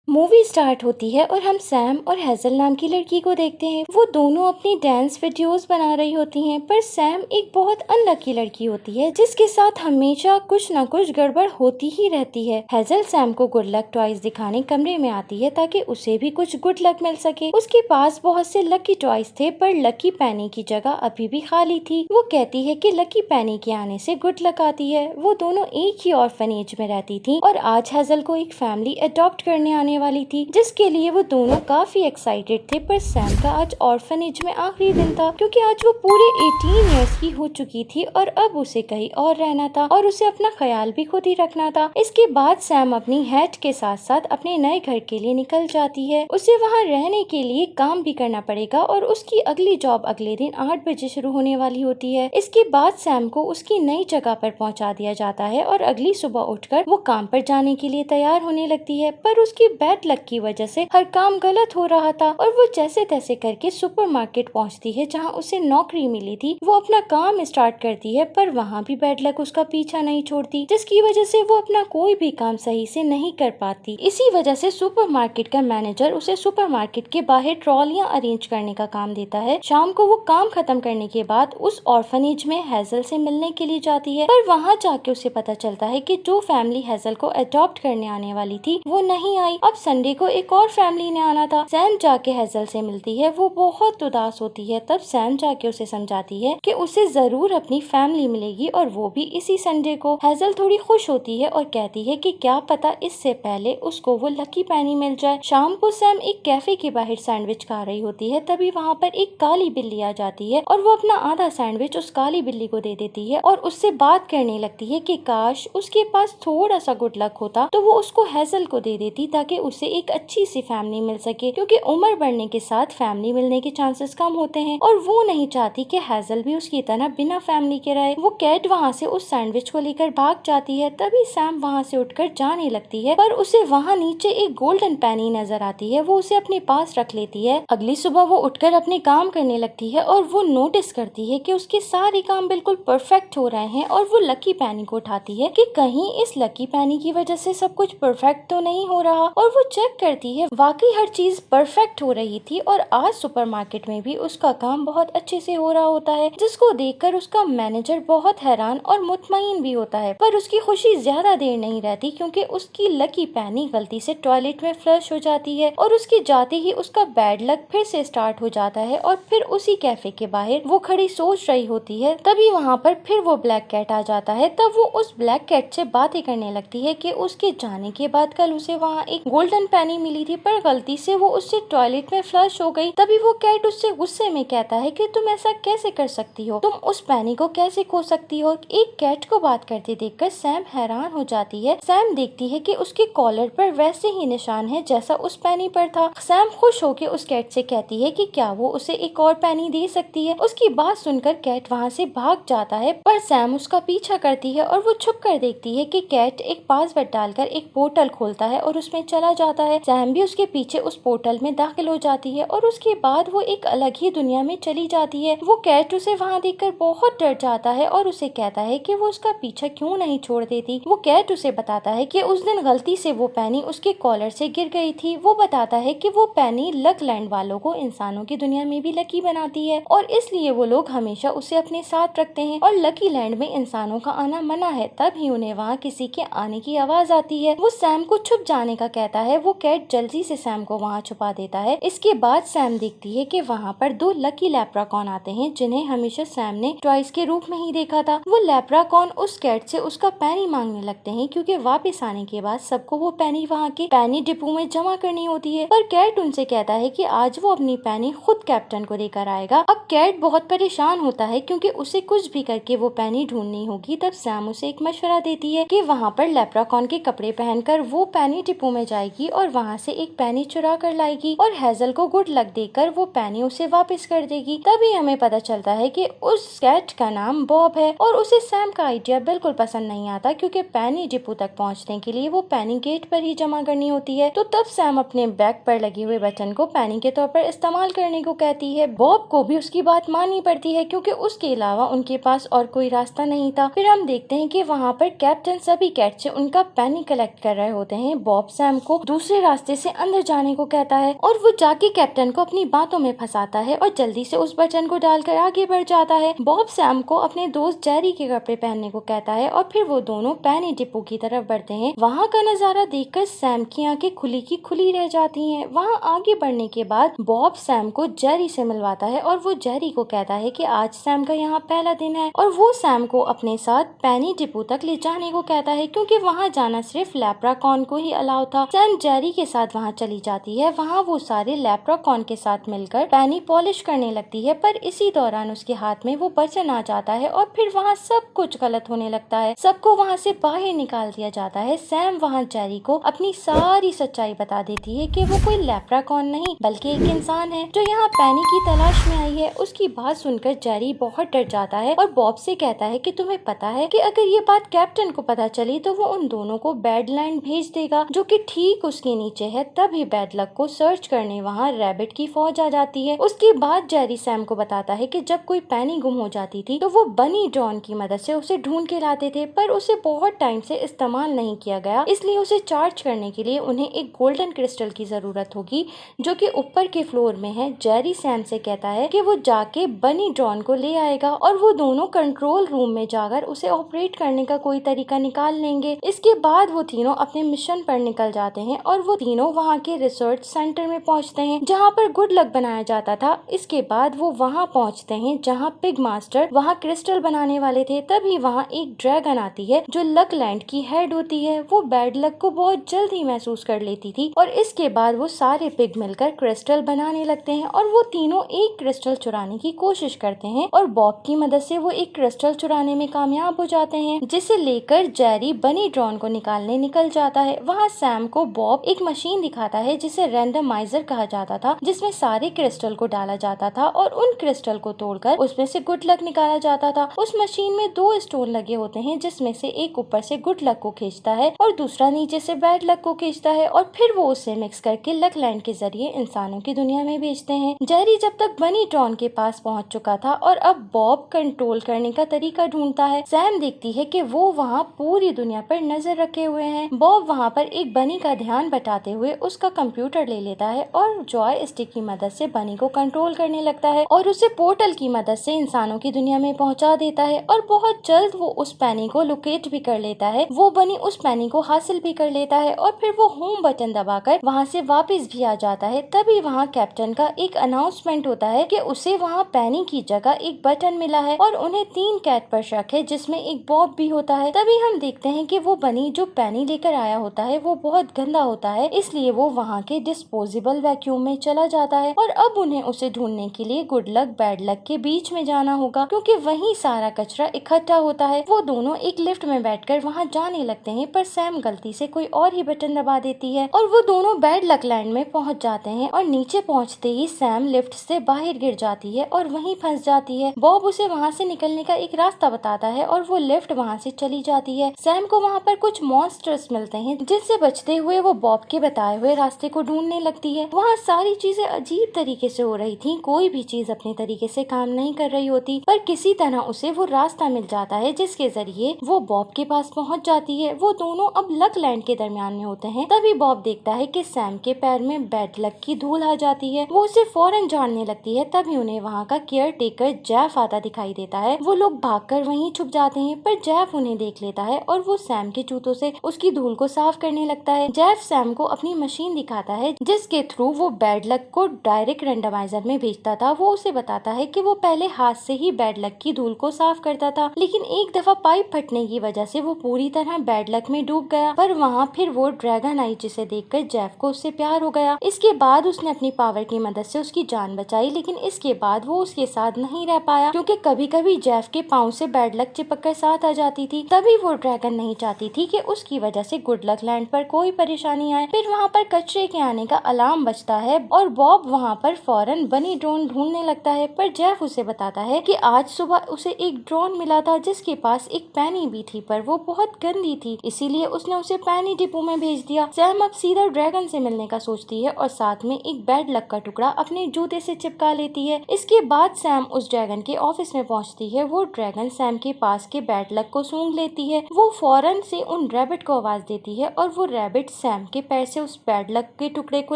Movie start होती है और हम सैम और हेजल नाम की लड़की को देखते हैं। वो दोनों अपनी डांस वीडियोस बना रही होती हैं, पर सैम एक बहुत अनलकी लड़की होती है जिसके साथ हमेशा कुछ ना कुछ गड़बड़ होती ही रहती है। हेजल सैम को गुड लक टॉयज दिखाने कमरे में आती है ताकि उसे भी कुछ गुड लक मिल सके। उसके पास बहुत से लकी टॉयज थे, पर लकी पैनी की जगह अभी भी खाली थी। वो कहती है कि लकी पैनी के आने से गुड लक आती है। वो दोनों एक ही ऑर्फनेज में रहती थी और आज हेजल को एक फैमिली अडॉप्ट करने आने वाली थी, जिसके लिए वो दोनों काफी एक्साइटेड थे। पर सैम का आज ऑर्फनेज में आखिरी दिन था, क्योंकि आज वो पूरे 18 इयर्स की हो चुकी थी और अब उसे कहीं और रहना था और उसे अपना ख्याल भी खुद ही रखना था। इसके बाद सैम अपनी हैट के साथ साथ अपने नए घर के लिए निकल जाती है। उसे वहाँ रहने के लिए काम भी करना पड़ेगा और उसकी अगली जॉब अगले दिन 8 बजे शुरू होने वाली होती है। इसके बाद सैम को उसकी नई जगह पर पहुँचा दिया जाता है और अगली सुबह उठकर वो काम पर जाने के लिए तैयार होने लगती है। पर उसकी बैड लक की वजह से हर काम गलत हो रहा था और वो जैसे तैसे करके सुपरमार्केट पहुंचती है जहां उसे नौकरी मिली थी। वो अपना काम स्टार्ट करती है, पर वहां भी बैड लक उसका पीछा नहीं छोड़ती, जिसकी वजह से वो अपना कोई भी काम सही से नहीं कर पाती। इसी वजह से सुपरमार्केट का मैनेजर उसे सुपरमार्केट के बाहर ट्रॉलियां अरेंज करने का काम देता है। शाम को वो काम खत्म करने के बाद उस ऑर्फनेज में हेजल से मिलने के लिए जाती है, पर वहाँ जाके उसे पता चलता है कि जो फैमिली हेजल को अडॉप्ट करने आने वाली थी वो नहीं आई। अब संडे को एक और फैमिली ने आना था। सैम जाके हेजल से मिलती है। वो बहुत उदास होती है। तब सैम जाके उसे समझाती है कि उसे जरूर अपनी फैमिली मिलेगी और वो भी इसी संडे को। हेजल थोड़ी खुश होती है और कहती है कि क्या पता इससे पहले उसको वो लकी पैनी मिल जाए। शाम को सैम एक कैफे के बाहर सैंडविच खा रही होती है, तभी वहाँ पर एक काली बिल्ली आ जाती है और वो अपना आधा सैंडविच उस काली बिल्ली को दे देती है और उससे बात करने लगती है कि काश उसके पास थोड़ा सा गुड लक होता तो वो उसको हेजल को दे देती, ताकि उसे एक अच्छी सी फैमिली मिल सके, क्योंकि उम्र बढ़ने के साथ फैमिली मिलने के चांसेस कम होते हैं और वो नहीं चाहती कि हेजल भी उसकी तरह बिना फैमिली के रहे। वो कैट वहाँ से उस सैंडविच को लेकर भाग जाती है। तभी सैम वहाँ से उठकर जाने लगती है, पर उसे वहाँ नीचे एक गोल्डन पैनी नजर आती है। वो उसे अपने पास रख लेती है। अगली सुबह वो उठकर अपने काम करने लगती है और वो नोटिस करती है कि उसके सारे काम बिल्कुल परफेक्ट हो रहे हैं और वो लकी पैनी को उठाती है कि कहीं इस लकी पैनी की वजह से सब कुछ परफेक्ट तो नहीं हो रहा, और वो चेक करती है। वाकई हर चीज परफेक्ट हो रही थी और आज सुपरमार्केट में भी उसका काम बहुत अच्छे से हो रहा होता है, जिसको देखकर उसका मैनेजर बहुत हैरान और मुतमईन भी होता है। पर उसकी खुशी ज्यादा देर नहीं रहती, क्योंकि उसकी लकी पैनी गलती से टॉयलेट में फ्लश हो जाती है और उसके जाते ही उसका बैड लक फिर से स्टार्ट हो जाता है। और फिर उसी कैफे के बाहर वो खड़ी सोच रही होती है, तभी वहाँ पर फिर वो ब्लैक कैट आ जाता है। तब वो उस ब्लैक कैट से बातें करने लगती है कि उसके जाने के बाद कल उसे वहाँ एक गोल्डन पैनी मिली थी, पर गलती से वो उससे टॉयलेट में फ्लश हो गई। तभी वो कैट उससे गुस्से में कहता है कि तुम ऐसा कैसे कर सकती हो, तुम उस पैनी को कैसे खो सकती हो। एक कैट को बात करते देखकर सैम हैरान हो जाती है। सैम देखती है कि उसके कॉलर पर वैसे ही निशान है जैसा उस पैनी पर था। सैम खुश होकर उस कैट से कहती है कि क्या वो उसे एक और पैनी दे सकती है। उसकी बात सुनकर कैट वहाँ से भाग जाता है, पर सैम उसका पीछा करती है और वो छुप कर देखती है कि कैट एक पासवर्ड डालकर एक पोर्टल खोलता है और उसमें चला जाता है। सैम भी उसके पीछे उस पोर्टल में दाखिल हो जाती है और उसके बाद वो एक अलग ही दुनिया में चली जाती है। वो कैट उसे वहाँ देखकर बहुत डर जाता है और उसे कहता है कि वो उसका पीछा क्यों नहीं छोड़ देती। वो कैट उसे बताता है कि उस दिन गलती से वो पैनी उसके कॉलर से गिर गई थी। वो बताता है कि वो पैनी लक लैंड वालों को इंसानों की दुनिया में भी लकी बनाती है और इसलिए वो लोग हमेशा उसे अपने साथ रखते हैं और लकी लैंड में इंसानों का आना मना है। तभी उन्हें वहाँ किसी के आने की आवाज आती है। वो सैम को छुप जाने का कहता है। वो कैट जल्दी से सैम को वहाँ छुपा देता है। इसके बाद सैम देखती है कि वहाँ पर 2 लकी लेप्राकॉन आते हैं, जिन्हें हमेशा सैम ने टॉयज के रूप में ही देखा था। वो लेप्राकॉन उस कैट से उसका पैनी मांगने लगते हैं, क्योंकि वापस आने के बाद सबको वो पैनी वहाँ के पैनी डिपो में जमा करनी होती है। पर कैट उनसे कहता है कि आज वो अपनी पैनी खुद कैप्टन को देकर आएगा। अब कैट बहुत परेशान होता है, क्योंकि उसे कुछ भी करके वो पैनी ढूंढनी होगी। तब सैम उसे एक मशवरा देती है कि वहाँ पर लेप्राकॉन के कपड़े पहनकर वो पैनी डिपो में जाएगी और वहाँ से एक पैनी चुरा कर लाएगी और हेजल को गुड लक देकर वो पैनी उसे वापस कर देगी। तभी हमें पता चलता है कि उस कैट का नाम बॉब है और उसे सैम का आइडिया बिल्कुल पसंद नहीं आता, क्योंकि पैनी डिपो तक पहुँचने के लिए वो पैनी गेट पर ही जमा करनी होती है। तो तब सैम अपने बैग पर लगे हुए बटन को पैनी के तौर पर इस्तेमाल करने को कहती है। बॉब को भी उसकी बात माननी पड़ती है, क्योंकि उसके अलावा उनके पास और कोई रास्ता नहीं था। फिर हम देखते हैं कि वहाँ पर कैप्टन सभी कैट से उनका पैनी कलेक्ट कर रहे होते हैं। बॉब सैम को दूसरे रास्ते से अंदर जाने को कहता है और वो जाके कैप्टन को अपनी बातों में फंसाता है और जल्दी से उस बटन को डालकर आगे बढ़ जाता है। बॉब सैम को अपने दोस्त जेरी के कपड़े पहनने को कहता है और फिर वो दोनों पैनी डिपो की तरफ बढ़ते हैं। वहाँ का नजारा देखकर सैम की आंखें खुली की खुली रह जाती हैं। वहाँ आगे बढ़ने के बाद बॉब सैम को जेरी से मिलवाता है और वो जेरी को कहता है कि आज सैम का यहाँ पहला दिन है और वो सैम को अपने साथ पैनी डिपो तक ले जाने को कहता है क्योंकि वहाँ जाना सिर्फ लेप्राकॉन को ही अलाउ था। सैम जेरी के साथ वहाँ चली जाती है। वहाँ वो सारे लेप्राकॉन के साथ मिलकर पैनी पॉलिश करने लगती है, पर इसी दौरान उसके हाथ में वो बटन आ जाता है और फिर वहाँ सब कुछ गलत होने लगता है। सबको वहाँ से बाहर निकाल दिया जाता है। सैम वहाँ जेरी को अपनी सारी सच्चाई बता देती है कि वो कोई लेप्राकॉन नहीं बल्कि एक इंसान है जो यहाँ पैनी की तलाश में आई है। उसकी बात सुनकर जेरी बहुत डर जाता है और बॉब से कहता है कि तुम्हें पता है कि अगर ये बात कैप्टन को पता चली तो वो उन दोनों को बैडलैंड भेज देगा जो कि ठीक उसके नीचे है। तभी बैड लक को सर्च करने वहाँ रैबिट की फौज आ जाती है। उसके बाद जेरी सैम को बताता है कि जब कोई पैनी गुम हो जाती थी तो वो बनी डॉन की मदद से उसे ढूंढ के लाते थे, पर उसे बहुत टाइम से इस्तेमाल नहीं किया गया, इसलिए उसे चार्ज करने के लिए उन्हें एक गोल्डन क्रिस्टल की जरूरत होगी जो कि ऊपर के फ्लोर में है। जेरी सैम से कहता है कि वो जाके बनी डॉन को ले आएगा और वो दोनों कंट्रोल रूम में जाकर उसे ऑपरेट करने का कोई तरीका निकाल लेंगे। इसके बाद वो तीनों अपने मिशन पर निकल जाते हैं और वो तीनों वहाँ के रिसर्च सेंटर में पहुँचते हैं जहाँ पर गुड लक बनाया जाता था। इसके बाद वो वहाँ पहुँचते हैं जहाँ पिग मास्टर वहाँ क्रिस्टल बनाने वाले थे। तभी वहाँ एक ड्रैगन आती है जो लक लैंड की हेड होती है। वो बैड लक को बहुत जल्द ही महसूस कर लेती थी और इसके बाद वो सारे पिग मिलकर क्रिस्टल बनाने लगते हैं और वो तीनों एक क्रिस्टल चुराने की कोशिश करते हैं और बॉब की मदद से वो एक क्रिस्टल चुराने में कामयाब हो जाते हैं, जिसे लेकर जेरी बनी ड्रॉन को निकालने निकल जाता है। वहाँ सैम को बॉब एक मशीन दिखाता है जिसे रैंडमाइजर कहा जाता था, जिसमें सारे क्रिस्टल को डाला जाता था और उन क्रिस्टल को तोड़कर उसमें से गुड लक निकाला जाता था। उस मशीन में 2 स्टोन लगे होते हैं जिसमें से एक ऊपर से गुड लक को खींचता है और दूसरा नीचे से बैड लक को खींचता है और फिर वो उसे मिक्स करके लक लैंड के जरिए इंसानों की दुनिया में भेजते हैं। जेरी जब तक बनी ड्रॉन के पास पहुंच चुका था और अब बॉब कंट्रोल करने का तरीका ढूंढता है। सैम देखती है कि वो वहाँ पूरी दुनिया पर नजर रखे हुए हैं। बॉब वहाँ पर एक बनी का ध्यान बटाते हुए उसका कंप्यूटर ले लेता है और जॉय स्टिक की मदद से बनी को कंट्रोल करने लगता है और उसे पोर्टल की मदद से इंसानों की दुनिया में पहुँचा देता है और बहुत जल्द वो उस पैनी को लोकेट भी कर लेता है। वो बनी उस पैनी को हासिल भी कर लेता है और फिर वो होम बटन दबाकर वहाँ से वापस भी आ जाता है। तभी वहाँ कैप्टन का एक अनाउंसमेंट होता है कि उसे वहाँ पैनी की जगह एक बटन मिला है और उन्हें 3 कैट पर शक है जिसमें एक बॉब भी होता है। तभी हम देखते हैं कि वो बनी जो पैनी लेकर आया होता है वो बहुत गंदा होता है, इसलिए वो वहाँ के डिस्पोजेबल वैक्यूम में चला जाता है और अब उन्हें उसे ढूंढने के लिए गुड लक बैड लक के बीच में जाना होगा क्योंकि वहीं सारा कचरा इकट्ठा होता है। वो दोनों एक लिफ्ट में बैठकर वहाँ जाने लगते हैं, पर सैम गलती से कोई और ही बटन दबा देती है और वो दोनों बैड लक लैंड में पहुँच जाते हैं और नीचे पहुँचते ही सैम लिफ्ट से बाहर गिर जाती है और वहीं फंस जाती है। बॉब उसे वहाँ से निकलने का एक रास्ता बताता है और वो लिफ्ट वहाँ से चली जाती है। सैम को वहाँ पर कुछ मॉन्स्टर्स मिलते हैं जिनसे बचते हुए वो बॉब के बताए हुए रास्ते को ढूंढने लगती है। वहाँ सारी चीजें अजीब तरीके से हो रही थी, कोई भी चीज अपने तरीके से काम नहीं कर रही होती, पर किसी तरह उसे वो रास्ता मिल जाता है जिसके जरिए वो बॉब के पास पहुँच जाती है। वो दोनों अब लक लैंड के दरमियान में होते हैं। तभी बॉब देखता है कि सैम के पैर में बैड लक की धूल आ जाती है। वो उसे फौरन जानने लगती है। तभी उन्हें वहाँ का केयर टेकर जेफ आता दिखाई देता है। वो लोग भागकर वहीं छुप जाते हैं, पर जेफ उन्हें देख लेता है और वो सैम के जूतों से उसकी धूल को साफ करने लगता है। जेफ सैम को अपनी मशीन दिखाता है जिसके थ्रू वो बैड लक को डायरेक्ट रैंडमाइजर में भेजता था। वो उसे बताता है कि वो पहले हाथ से ही बैड लक की धूल को साफ करता था, लेकिन एक दफा पाइप फटने की वजह से वो पूरी तरह बैड लक में डूब गया। पर वहाँ फिर वो ड्रैगन आई जिसे देखकर जेफ को उससे प्यार हो गया। इसके बाद उसने अपनी पावर की मदद से उसकी जान बचाई, लेकिन इसके बाद वो उसके साथ नहीं रह पाया क्योंकि कभी कभी जेफ के पाँव से बैड लक चिपक कर साथ आ जाती थी। तभी वो ड्रैगन नहीं चाहती थी कि उसकी वजह से गुड लक लैंड पर कोई परेशानी आए। फिर वहाँ पर कचरे के आने का अलार्म बजता है और बॉब वहाँ पर फौरन बनी ड्रोन ढूंढने लगता है, पर जेफ उसे बताता है कि आज सुबह उसे एक ड्रोन मिला था जिसके पास एक पैनी भी थी, पर वो बहुत गंदी थी, इसीलिए उसने उसे पैनी डिपो में भेज दिया। सैम अब सीधा ड्रैगन से मिलने का सोचती है और साथ में एक बैड लक का टुकड़ा अपने जूते से चिपका लेती है। इसके बाद सैम उस ड्रैगन के ऑफिस में पहुंचती है। वो ड्रैगन सैम के पास के बैड लक को सूंघ लेती है। वो फौरन से उन रैबिट को आवाज देती है और वो रैबिट सैम सैम के पैर से उस बैड लक के टुकड़े को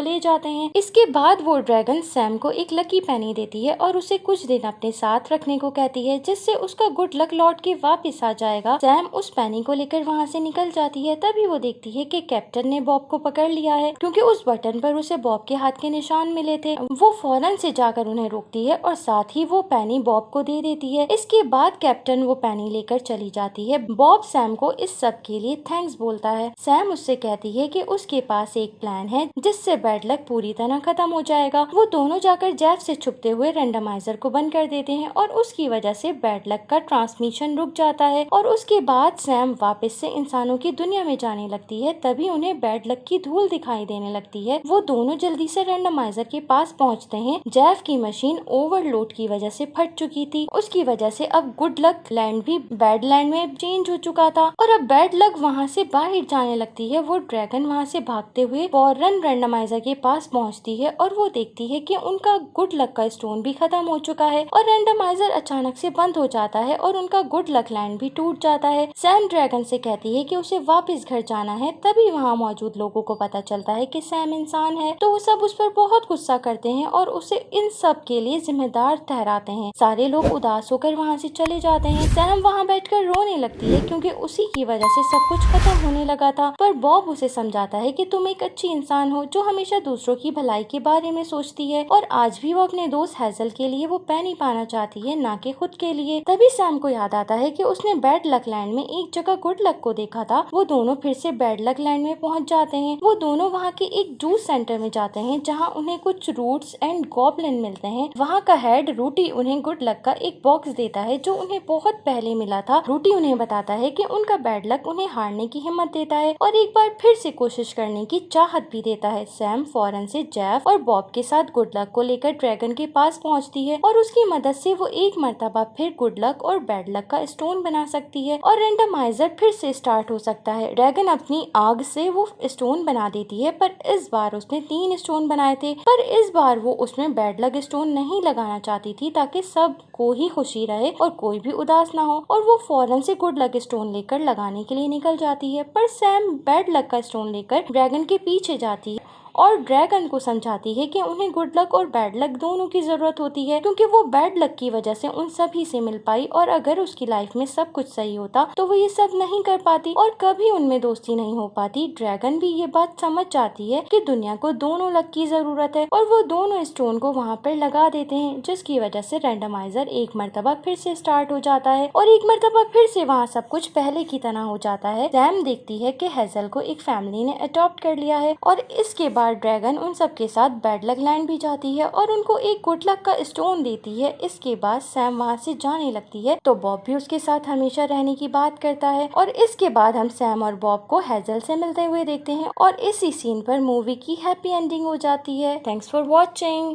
ले जाते हैं। इसके बाद वो ड्रैगन सैम को एक लकी पेनी देती है और उसे कुछ दिन अपने साथ रखने को कहती है, जिससे उसका गुड लक लौट के वापस आ जाएगा। सैम उस पेनी को लेकर वहाँ से निकल जाती है। तभी वो देखती है कि कैप्टन ने बॉब को पकड़ लिया है, क्योंकि उस बटन पर उसे बॉब के हाथ के निशान मिले थे। वो फौरन से जाकर उन्हें रोकती है और साथ ही वो पेनी बॉब को दे देती है। इसके बाद कैप्टन वो पेनी लेकर चली जाती है। बॉब सैम को इस सब के लिए थैंक्स बोलता है। सैम उससे कहती है कि उसके पास एक प्लान है जिससे बैड लक पूरी तरह खत्म हो जाएगा। वो दोनों जाकर जेफ से छुपते हुए रैंडमाइजर को बंद कर देते हैं और उसकी वजह से बैड लक का ट्रांसमिशन रुक जाता है। और उसके बाद सैम वापस से इंसानों की दुनिया में जाने लगती है। तभी उन्हें बैड लक की धूल दिखाई देने लगती है। वो दोनों जल्दी से रैंडमाइजर के पास पहुंचते हैं। जेफ की मशीन ओवरलोड की वजह से फट चुकी थी। उसकी वजह से अब गुड लक लैंड भी बैड लैंड में चेंज हो चुका था और अब बैड लक वहाँ से बाहर जाने लगती है। वो ड्रैगन वहाँ से भागते हुए फौरन रैंडमाइजर के पास पहुँचती है और वो देखती है कि उनका गुड लक का स्टोन भी खत्म हो चुका है और रैंडमाइजर अचानक से बंद हो जाता है और उनका गुड लक लैंड भी टूट जाता है। सैम ड्रैगन से कहती है कि उसे वापस घर जाना है। तभी वहाँ मौजूद लोगों को पता चलता है कि सैम इंसान है, तो वो सब उस पर बहुत गुस्सा करते हैं और उसे इन सब के लिए जिम्मेदार ठहराते हैं। सारे लोग उदास होकर वहाँ से चले जाते हैं। सैम वहाँ बैठकर रोने लगती है क्योंकि उसी की वजह से सब कुछ खत्म होने लगा था। पर बॉब उसे समझाता है कि तुम एक अच्छी इंसान हो जो हमेशा दूसरों की भलाई के बारे में सोचती है और आज भी वो अपने दोस्त हैजल के लिए वो पेनी पाना चाहती है, ना कि खुद के लिए। तभी सैम को याद आता है कि उसने बैड लक लैंड में एक जगह गुड लक को देखा था। वो दोनों फिर से बैड लक लैंड में पहुंच जाते हैं। वो दोनों वहाँ के एक जूस सेंटर में जाते हैं जहाँ उन्हें कुछ रूट्स एंड गॉब्लिन मिलते हैं। वहाँ का हेड रूटी उन्हें गुड लक का एक बॉक्स देता है जो उन्हें बहुत पहले मिला था। रूटी उन्हें बताता है कि उनका बैड लक उन्हें हारने की हिम्मत देता है और एक बार फिर से कोशिश करने की चाहत भी देता है। सैम फौरन से जेफ और बॉब के साथ गुड लक को लेकर ड्रैगन के पास पहुंचती है और उसकी मदद से वो एक मर्तबा फिर गुड लक और बैड लक का स्टोन बना सकती है और रैंडमाइजर फिर से स्टार्ट हो सकता है। ड्रैगन अपनी आग से वो स्टोन बना देती है, पर इस बार उसने 3 स्टोन बनाए थे, पर इस बार वो उसमें बैड लक स्टोन नहीं लगाना चाहती थी ताकि सब को ही खुशी रहे और कोई भी उदास ना हो। और वो फौरन से गुड लक स्टोन लेकर लगाने के लिए निकल जाती है, पर सैम बैड लक का स्टोन लेकर ड्रैगन के पीछे जाती है और ड्रैगन को समझाती है कि उन्हें गुड लक और बैड लक दोनों की जरूरत होती है, क्योंकि वो बैड लक की वजह से उन सभी से मिल पाई और अगर उसकी लाइफ में सब कुछ सही होता तो वो ये सब नहीं कर पाती और कभी उनमें दोस्ती नहीं हो पाती। ड्रैगन भी ये बात समझ जाती है कि दुनिया को दोनों लक की जरूरत है और वो दोनों स्टोन को वहाँ पर लगा देते हैं, जिसकी वजह से रैंडमाइजर एक मर्तबा फिर से स्टार्ट हो जाता है और एक मर्तबा फिर से वहाँ सब कुछ पहले की तरह हो जाता है। सैम देखती है कि हेजल को एक फैमिली ने अडॉप्ट कर लिया है और इसके बाद ड्रैगन उन सब के साथ बैड लक लैंड भी जाती है और उनको एक गुड लक का स्टोन देती है। इसके बाद सैम वहाँ से जाने लगती है तो बॉब भी उसके साथ हमेशा रहने की बात करता है और इसके बाद हम सैम और बॉब को हेजल से मिलते हुए देखते हैं और इसी सीन पर मूवी की हैप्पी एंडिंग हो जाती है। Thanks for watching.